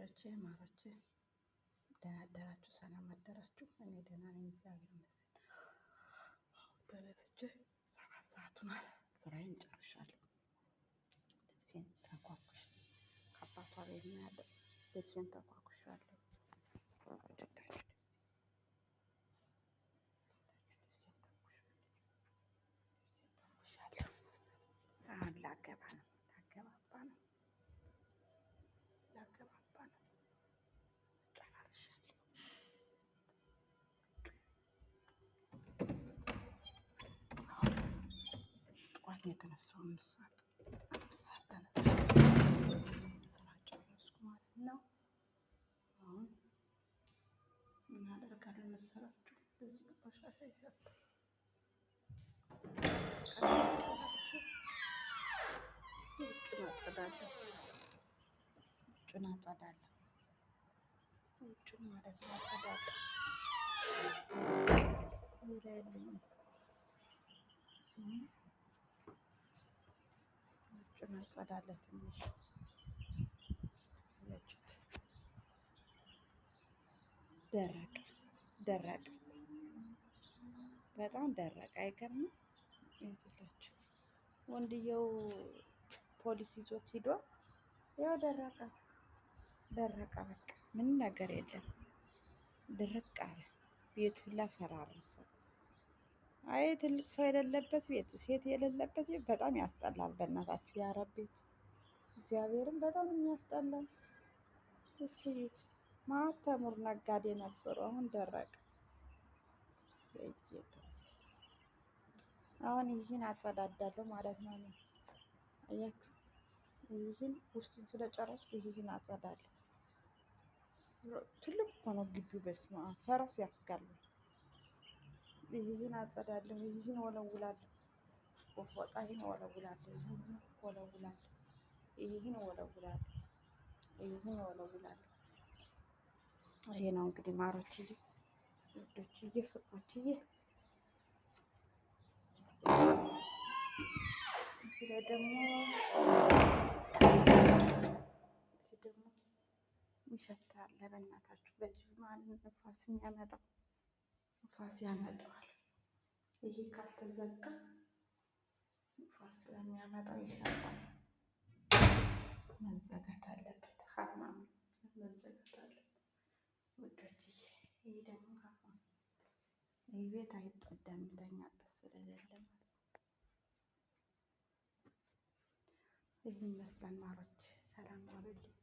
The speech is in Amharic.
ውዶቼ ማሮቼ ደህና አደራችሁ? ሰላም አደራችሁ? እኔ ደህና ነኝ፣ እግዚአብሔር ይመስገን። ተነስቼ 7 ሰዓት ሆኗል። ስራዬን ጨርሻለሁ። ልብሴን ተኳኩሽ ከአባቷ ቤት ነው ያለው። ልብሴን ተኳኩሻለሁ። አሁን ላገባ ነው፣ ላገባባ ነው። ጨራርሻለሁ። ጠዋት ነው የተነሳው። 5 ሰዓት ተነሳ። ስራ ጨረስኩ ማለት ነው። አሁን ምን አደርጋለሁ መሰላችሁ? በዚህ ቆሻሻ ይሸታል መሰላችሁ? ውጭን አጸዳለሁ። ውጭን ማለት ነው አጸዳለሁ። ሌላ የለኝም። ውጭን አጸዳለሁ። ትንሽ ያችሁት ደረቀ፣ በጣም ደረቀ። አይገርምም? ይኸውላችሁ ወንድየው ፖሊስ ይዞት ሂዶ ያው ደረቀ። በቃ ምንም ነገር የለም። ድርቅ አለ። ቤት ሁላ ፈራረሰ። አይ ትልቅ ሰው የሌለበት ቤት፣ ሴት የሌለበት ቤት በጣም ያስጠላል። በእናታችሁ የአረብ ቤት እግዚአብሔርን በጣም የሚያስጠላው። እስኪ ማተሙር ነጋዴ ነበሩ፣ አሁን ደረቀ። አሁን ይህን አጸዳዳለሁ ማለት ነው። አያችሁ፣ ይህን ውስጡን ስለጨረስኩ ይህን አጸዳለሁ። ትልቅ እኮ ነው ግቢው። በስመ አብ ፈረስ ያስጋላል። ይህን አጸዳለሁ። ይህን ወለውላለሁ። በፎጣ ይህን ወለውላለሁ። ይሄ ነው እንግዲህ ማሮችዬ፣ ውዶችዬ፣ ፍቅሮችዬ። እዚህ ደግሞ ይሸታል። በእናታችሁ በዚህ ማለት ንፋስ ያመጣዋል። ይሄ ካልተዘጋ ንፋስ ስለሚያመጣው ይሸታል። መዘጋት አለበት። ሀማም መዘጋት አለበት ውዶችዬ። ይሄ ደግሞ ሀማም፣ ይህ ቤት አይጸዳም የምተኛበት ስለሌለ ማለት ነው። ይህ ይመስላል ማሮች። ሰላም ዋሉልኝ።